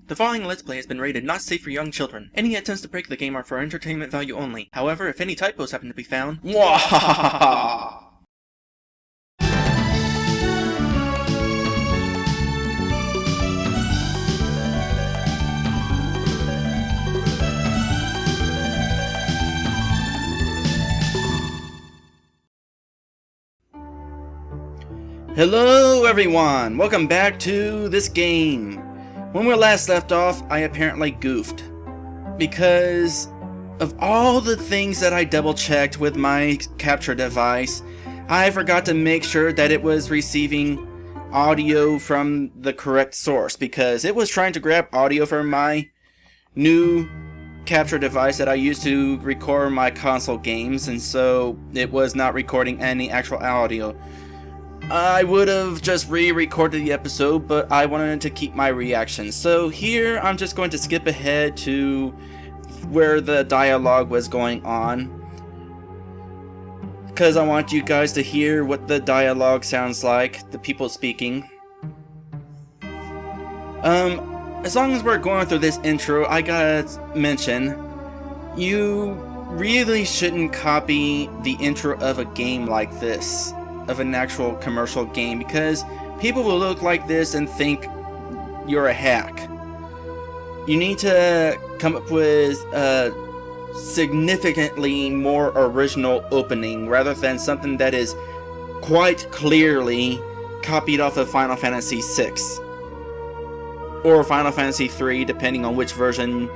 The following Let's Play has been rated not safe for young children. Any attempts to break the game are for entertainment value only. However, if any typos happen to be found, Mwahahaha! Hello everyone! Welcome back to this game. When we last left off, I apparently goofed. Because of all the things that I double checked with my capture device, I forgot to make sure that it was receiving audio from the correct source, because it was trying to grab audio from my new capture device that I use to record my console games, and so it was not recording any actual audio. I would have just re-recorded the episode, but I wanted to keep my reaction. So here, I'm just going to skip ahead to where the dialogue was going on, because I want you guys to hear what the dialogue sounds like, the people speaking. As long as we're going through this intro, I gotta mention, you really shouldn't copy the intro of a game like this, of an actual commercial game, because people will look like this and think you're a hack. You need to come up with a significantly more original opening rather than something that is quite clearly copied off of Final Fantasy VI or Final Fantasy III, depending on which version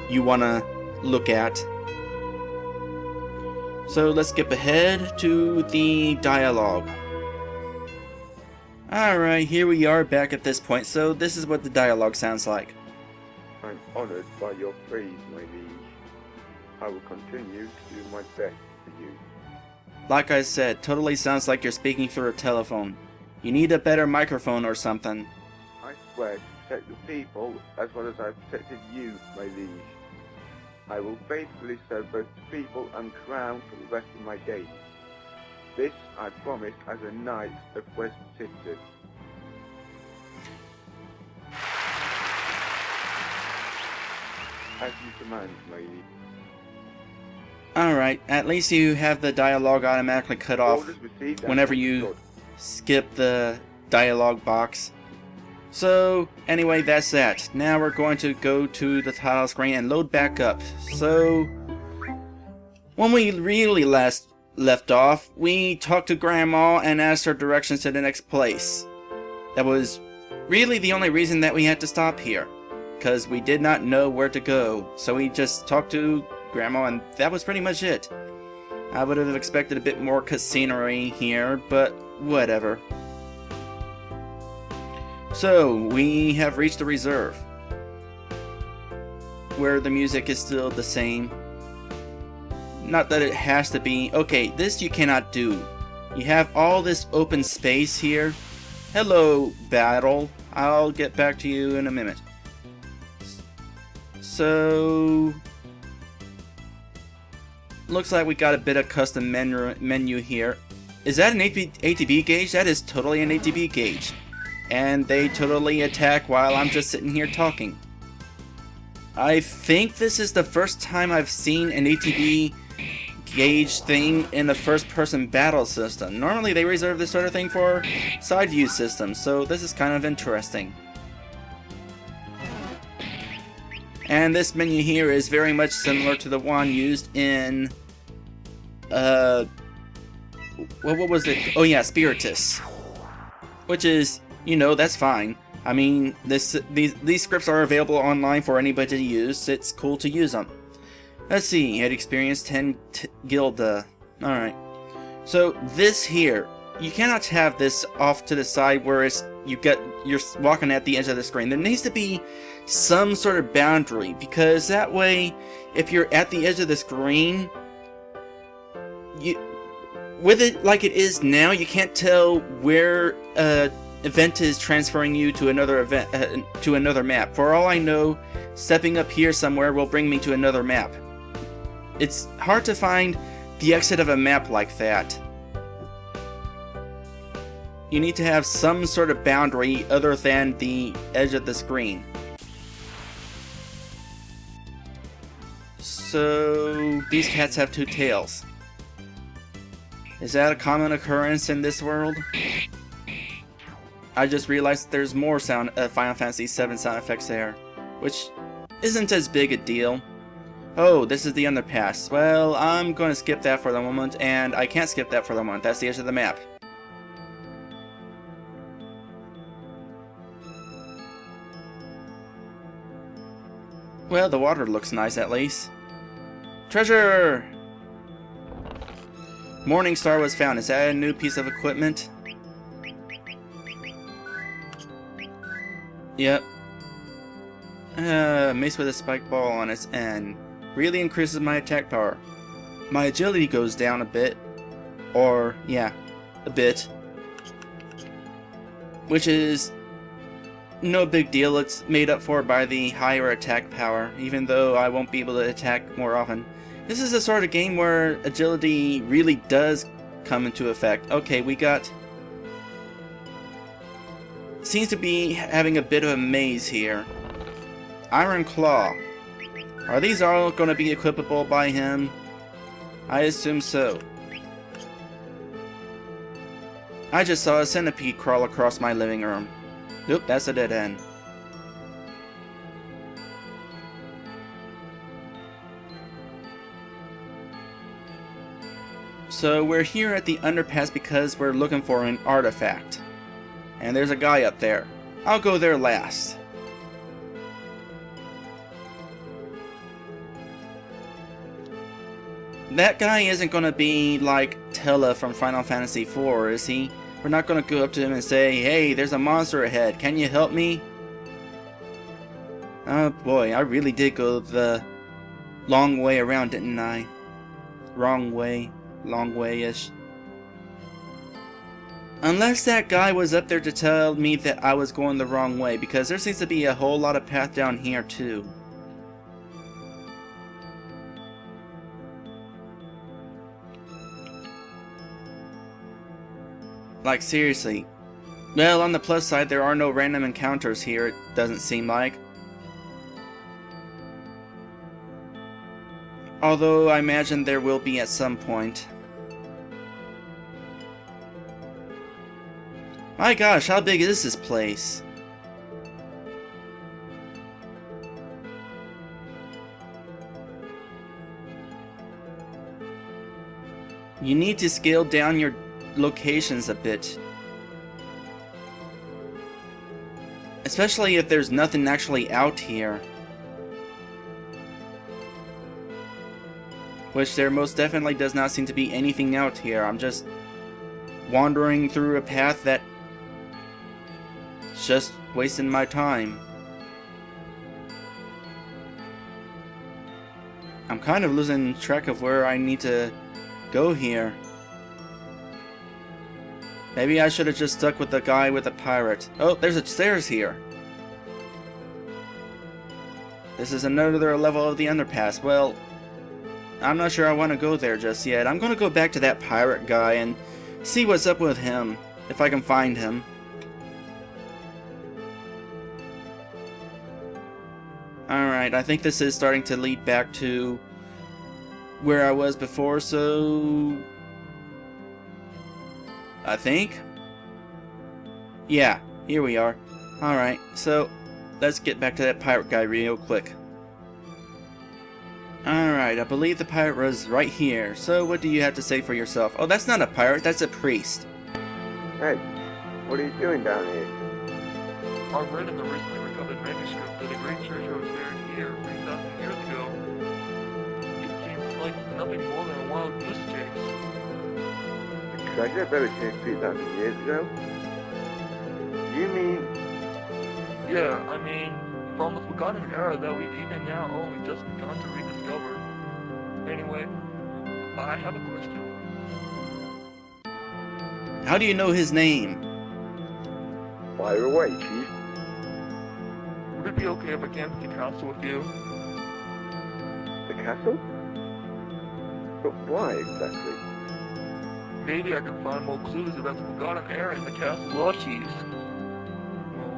you want to look at. So let's skip ahead to the dialogue. Alright, here we are back at this point, so this is what the dialogue sounds like. I'm honoured by your praise, my liege. I will continue to do my best for you. Like I said, totally sounds like you're speaking through a telephone. You need a better microphone or something. I swear to protect the people as well as I've protected you, my liege. I will faithfully serve both the people and crown for the rest of my days. This I promise as a knight of West Citizens. As you command, my liege. Alright, at least you have the dialogue automatically cut off Orders received and whenever you understood. skip the dialogue box. So, anyway, that's that. Now we're going to go to the title screen and load back up. So, when we really last left off, we talked to Grandma and asked her directions to the next place. That was really the only reason that we had to stop here, because we did not know where to go. So we just talked to Grandma and that was pretty much it. I would have expected a bit more cutscenery here, but whatever. So, we have reached the reserve, where the music is still the same. Not that it has to be. Okay, this you cannot do. You have all this open space here. Hello, battle. I'll get back to you in a minute. So, looks like we got a bit of custom menu here. Is that an ATB gauge? That is totally an ATB gauge. And they totally attack while I'm just sitting here talking. I think this is the first time I've seen an ATB gauge thing in a first-person battle system. Normally they reserve this sort of thing for side view systems, so this is kind of interesting. And this menu here is very much similar to the one used in what was it? Oh yeah, Spiritus. Which is, you know, that's fine. I mean, these scripts are available online for anybody to use. It's cool to use them. Let's see, had experience 10 Gilda. Alright. So this here, you cannot have this off to the side where it's you're walking at the edge of the screen. There needs to be some sort of boundary, because that way, if you're at the edge of the screen, with it like it is now, you can't tell where event is transferring you to another event, to another map. For all I know, stepping up here somewhere will bring me to another map. It's hard to find the exit of a map like that. You need to have some sort of boundary other than the edge of the screen. So, these cats have two tails. Is that a common occurrence in this world? I just realized there's more Final Fantasy VII sound effects there, which isn't as big a deal. Oh, this is the underpass. Well, I'm going to skip that for the moment, and I can't skip that for the moment. That's the edge of the map. Well, the water looks nice at least. Treasure! Morning Star was found. Is that a new piece of equipment? Yep. Mace with a spike ball on its end. Really increases my attack power. My agility goes down a bit. Or, yeah, a bit. Which is no big deal. It's made up for by the higher attack power, even though I won't be able to attack more often. This is the sort of game where agility really does come into effect. Okay, we got... Seems to be having a bit of a maze here. Iron Claw. Are these all going to be equipable by him? I assume so. I just saw a centipede crawl across my living room. Oop, that's a dead end. So we're here at the underpass because we're looking for an artifact. And there's a guy up there. I'll go there last. That guy isn't going to be like Tella from Final Fantasy IV, is he? We're not going to go up to him and say, hey, there's a monster ahead. Can you help me? Oh boy, I really did go the long way around, didn't I? Wrong way. Long way-ish. Unless that guy was up there to tell me that I was going the wrong way, because there seems to be a whole lot of path down here too. Like seriously. Well, on the plus side, there are no random encounters here, it doesn't seem like. Although I imagine there will be at some point. My gosh, how big is this place? You need to scale down your locations a bit. Especially if there's nothing actually out here. Which there most definitely does not seem to be anything out here. I'm just wandering through a path that just wasting my time. I'm kind of losing track of where I need to go here. Maybe I should have just stuck with the guy with the pirate. Oh, there's a stairs here. This is another level of the underpass. Well, I'm not sure I want to go there just yet. I'm going to go back to that pirate guy and see what's up with him, if I can find him. Alright, I think this is starting to lead back to where I was before, so... I think? Yeah, here we are. Alright, so let's get back to that pirate guy real quick. Alright, I believe the pirate was right here, so what do you have to say for yourself? Oh, that's not a pirate, that's a priest. Hey, what are you doing down here? I read in the recently recovered manuscript that a great treasure was buried here 3,000 years ago. It seems like nothing more than a wild goose chase. A treasure buried here 3,000 years ago? You mean... Yeah, I mean, from the forgotten era that we've even now only just begun to rediscover. Anyway, I have a question. How do you know his name? Fire away, Chief. Would it be okay if I came to the castle with you? The castle? But why exactly? Maybe I can find more clues about the forgotten era in the castle archives. Well,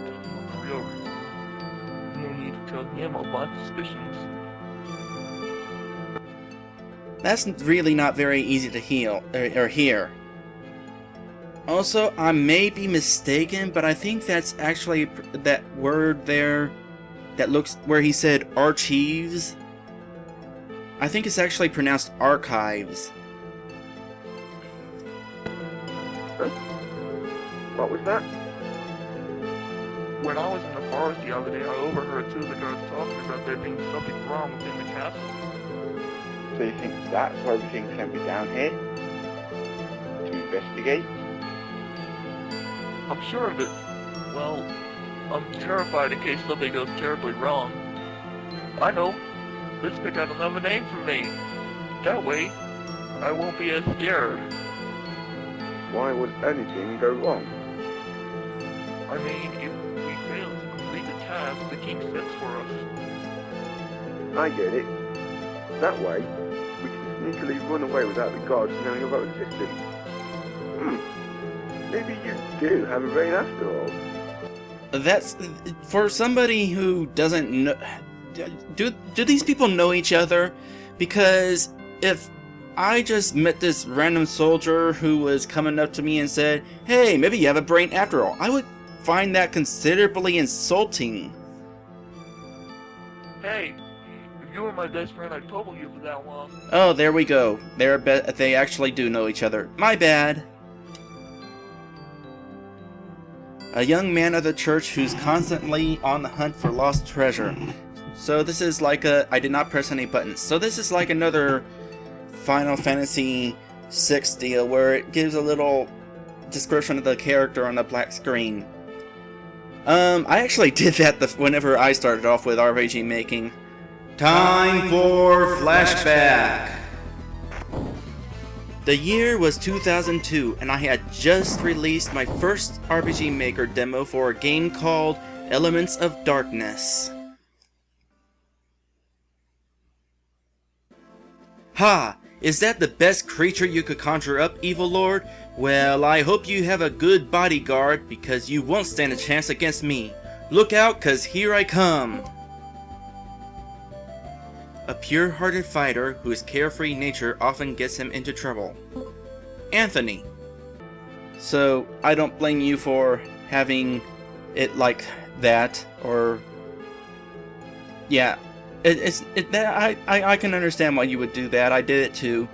that's not the real reason. No need to tell him of my suspicions. That's really not very easy to heal or hear. Also, I may be mistaken, but I think that's actually that word there that looks where he said archives. I think it's actually pronounced archives. What was that? When I was in the forest the other day, I overheard two of the guards talking about there being something wrong within the castle. So you think that's why everything sent me down here? To investigate? I'm sure of it. Well, I'm terrified in case something goes terribly wrong. I know. Let's pick out another name for me. That way, I won't be as scared. Why would anything go wrong? I mean, if we fail to complete the task the king sets for us. I get it. That way, we can sneakily run away without the guards knowing of our existence. Maybe you do have a brain after all. That's for somebody who doesn't know. Do these people know each other? Because if I just met this random soldier who was coming up to me and said, "Hey, maybe you have a brain after all," I would find that considerably insulting. Hey, if you were my best friend, I'd total you for that one. Oh, there we go. They actually do know each other. My bad. A young man of the church who's constantly on the hunt for lost treasure. So this is like I did not press any buttons. So this is like another Final Fantasy VI deal where it gives a little description of the character on the black screen. I actually did that whenever I started off with RPG making. Time for flashback. The year was 2002, and I had just released my first RPG Maker demo for a game called Elements of Darkness. Ha! Is that the best creature you could conjure up, Evil Lord? Well, I hope you have a good bodyguard, because you won't stand a chance against me. Look out, 'cause here I come! A pure-hearted fighter whose carefree nature often gets him into trouble. Anthony. So, I don't blame you for having it like that, or... Yeah, I can understand why you would do that. I did it too.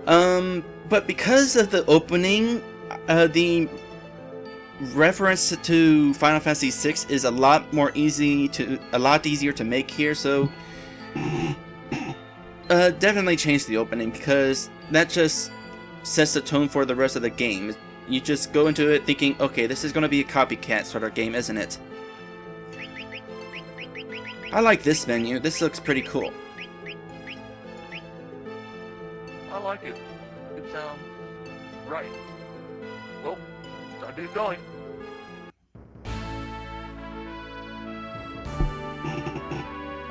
But because of the opening, the reference to Final Fantasy VI is a lot easier to make here, so definitely change the opening, because that just sets the tone for the rest of the game. You just go into it thinking, okay, this is going to be a copycat sort of game, isn't it? I like this menu. This looks pretty cool. I like it. It sounds right. Well, time to get going.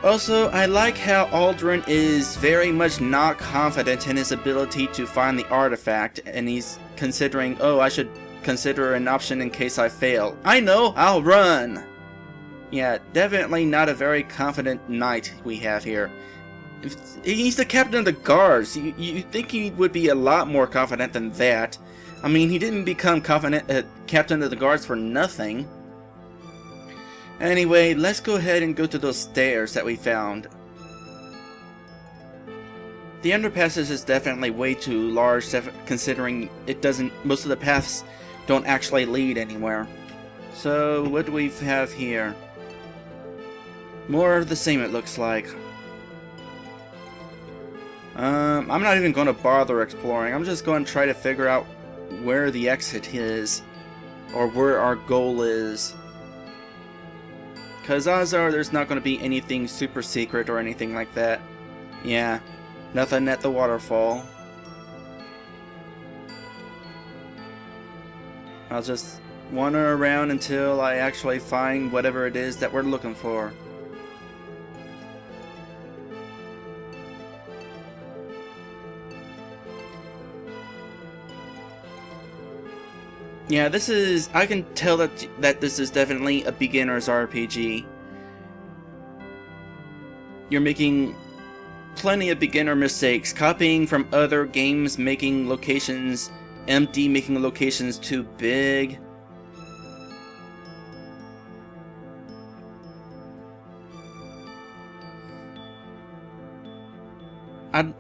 Also, I like how Aldrin is very much not confident in his ability to find the artifact, and he's considering, oh, I should consider an option in case I fail. I know, I'll run! Yeah, definitely not a very confident knight we have here. He's the captain of the guards. You think he would be a lot more confident than that. I mean, he didn't become captain of the guards for nothing. Anyway, let's go ahead and go to those stairs that we found. The underpasses is definitely way too large, considering most of the paths don't actually lead anywhere. So, what do we have here? More of the same, it looks like. I'm not even going to bother exploring. I'm just going to try to figure out where the exit is, or where our goal is. Because odds are there's not going to be anything super secret or anything like that. Yeah, nothing at the waterfall. I'll just wander around until I actually find whatever it is that we're looking for. Yeah, I can tell that this is definitely a beginner's RPG. You're making plenty of beginner mistakes, copying from other games, making locations empty, making locations too big.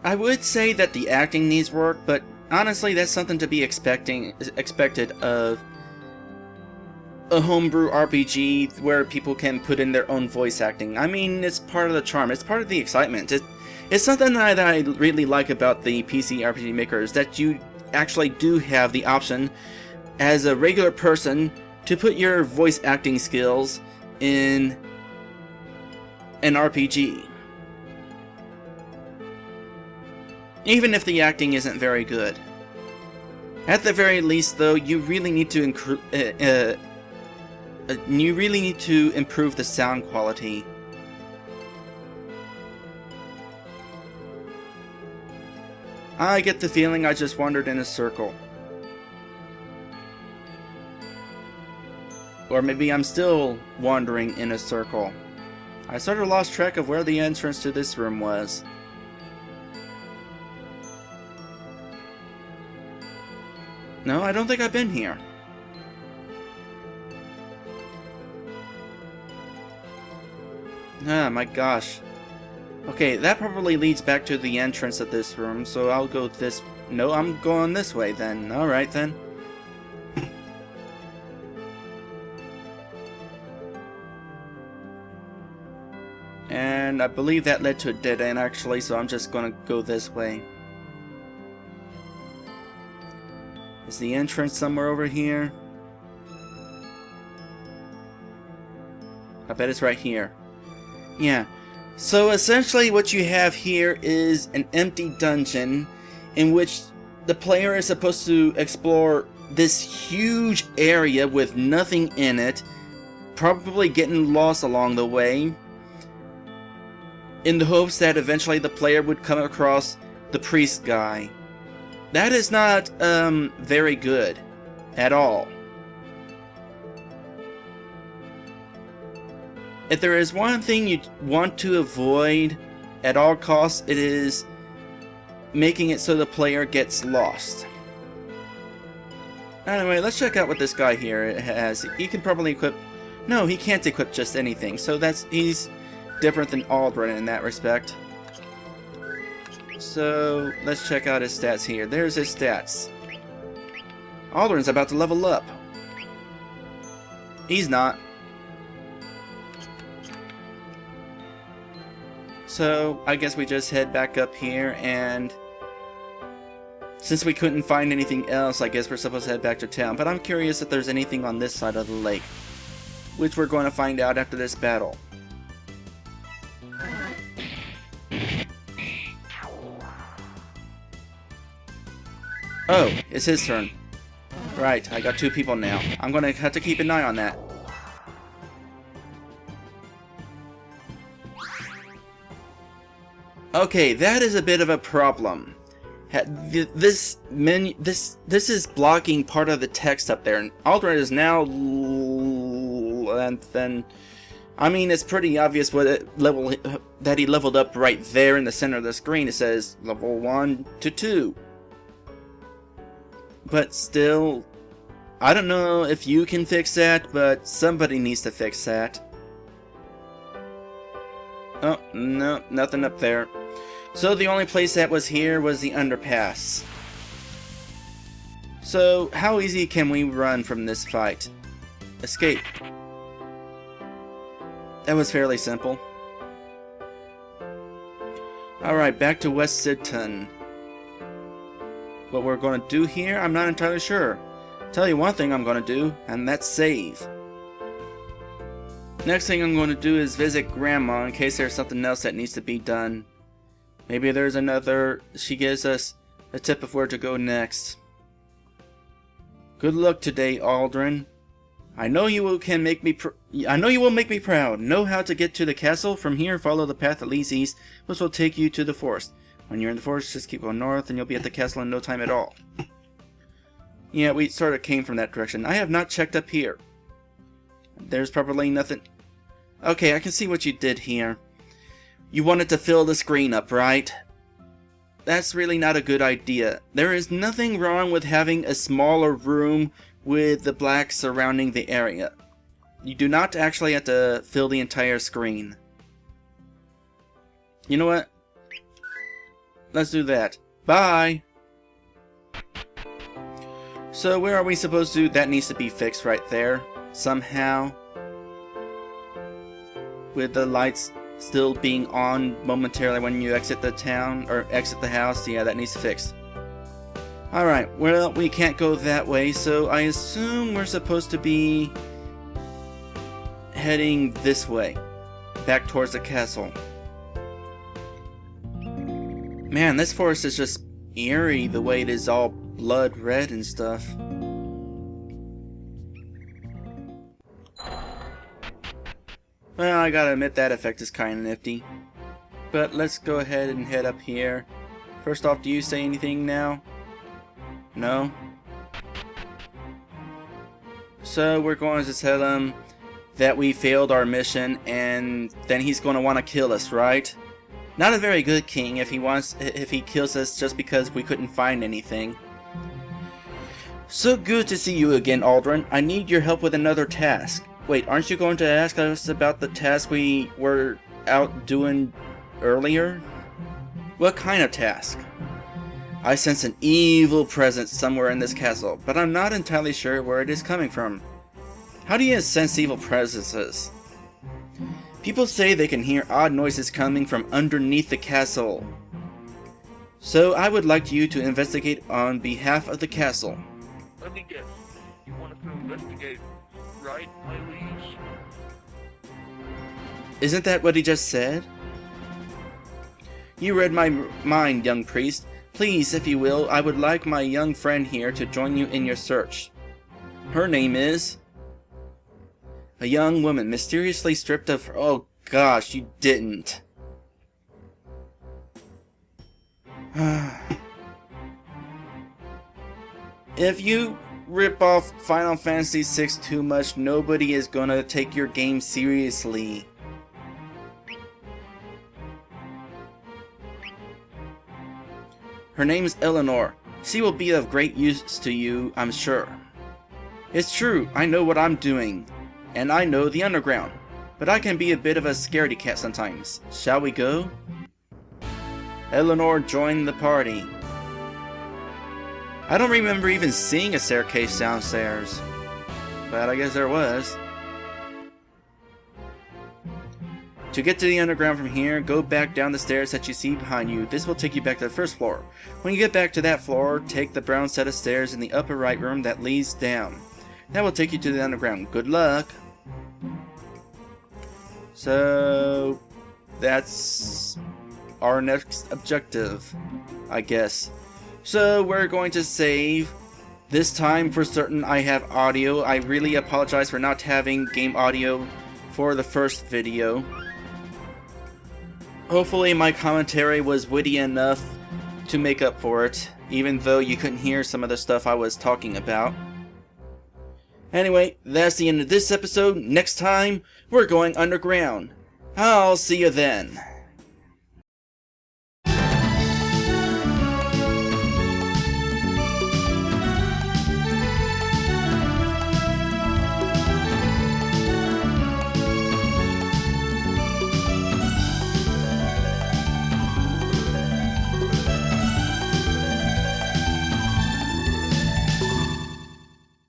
I would say that the acting needs work, but honestly, that's something to be expected of a homebrew RPG where people can put in their own voice acting. I mean, it's part of the charm. It's part of the excitement. It's something that I really like about the PC RPG makers, that you actually do have the option as a regular person to put your voice acting skills in an RPG. Even if the acting isn't very good. At the very least, though, you really need to improve the sound quality. I get the feeling I just wandered in a circle. Or maybe I'm still wandering in a circle. I sort of lost track of where the entrance to this room was. No, I don't think I've been here. Ah, my gosh. Okay, that probably leads back to the entrance of this room, so I'll go this... No, I'm going this way then. Alright then. And I believe that led to a dead end actually, so I'm just gonna go this way. Is the entrance somewhere over here? I bet it's right here. Yeah. So essentially what you have here is an empty dungeon in which the player is supposed to explore this huge area with nothing in it, probably getting lost along the way, in the hopes that eventually the player would come across the priest guy. That is not very good at all. If there is one thing you want to avoid at all costs, it is making it so the player gets lost. Anyway, let's check out what this guy here has. He can probably equip... No, he can't equip just anything, so he's different than Aldrin in that respect. So, let's check out his stats here. There's his stats. Aldrin's about to level up. He's not. So, I guess we just head back up here, and since we couldn't find anything else, I guess we're supposed to head back to town. But I'm curious if there's anything on this side of the lake, which we're going to find out after this battle. Oh, it's his turn. Right, I got two people now. I'm gonna have to keep an eye on that. Okay, that is a bit of a problem. This is blocking part of the text up there, and Aldrin is now... And then... I mean, it's pretty obvious what level that he leveled up right there in the center of the screen. It says level 1 to 2. But still, I don't know if you can fix that, but somebody needs to fix that. Oh, no, nothing up there. So the only place that was here was the underpass. So, how easy can we run from this fight? Escape. That was fairly simple. Alright, back to West Sidton. What we're going to do here, I'm not entirely sure. Tell you one thing I'm going to do, and that's save. Next thing I'm going to do is visit Grandma in case there's something else that needs to be done. Maybe there's another... She gives us a tip of where to go next. Good luck today, Aldrin. I know you will make me proud. Know how to get to the castle. From here, follow the path that leads east, which will take you to the forest. When you're in the forest, just keep going north and you'll be at the castle in no time at all. Yeah, we sort of came from that direction. I have not checked up here. There's probably nothing... Okay, I can see what you did here. You wanted to fill the screen up, right? That's really not a good idea. There is nothing wrong with having a smaller room with the black surrounding the area. You do not actually have to fill the entire screen. You know what? Let's do that. Bye! So where are we supposed to? That needs to be fixed right there. Somehow. With the lights still being on momentarily when you exit the town, or exit the house. Yeah, that needs fixed. Alright, well, we can't go that way, so I assume we're supposed to be heading this way. Back towards the castle. Man, this forest is just eerie the way it is all blood red and stuff. Well, I gotta admit that effect is kinda nifty. But let's go ahead and head up here. First off, do you say anything now? No? So we're going to tell him that we failed our mission, and then he's going to want to kill us, right? Not a very good king if he kills us just because we couldn't find anything. So good to see you again, Aldrin. I need your help with another task. Wait, aren't you going to ask us about the task we were out doing earlier? What kind of task? I sense an evil presence somewhere in this castle, but I'm not entirely sure where it is coming from. How do you sense evil presences? People say they can hear odd noises coming from underneath the castle. So I would like you to investigate on behalf of the castle. Let me guess. You want us to investigate, right, my liege? Isn't that what he just said? You read my mind, young priest. Please, if you will, I would like my young friend here to join you in your search. Her name is... A young woman mysteriously stripped of her... Oh gosh, you didn't. If you rip off Final Fantasy VI too much, nobody is gonna take your game seriously. Her name is Eleanor. She will be of great use to you, I'm sure. It's true, I know what I'm doing. And I know the underground. But I can be a bit of a scaredy cat sometimes. Shall we go? Eleanor joined the party. I don't remember even seeing a staircase downstairs. But I guess there was. To get to the underground from here, go back down the stairs that you see behind you. This will take you back to the first floor. When you get back to that floor, take the brown set of stairs in the upper right room that leads down. That will take you to the underground. Good luck! So... that's... our next objective, I guess. So we're going to save. This time for certain I have audio. I really apologize for not having game audio for the first video. Hopefully my commentary was witty enough to make up for it, even though you couldn't hear some of the stuff I was talking about. Anyway, that's the end of this episode. Next time, we're going underground. I'll see you then.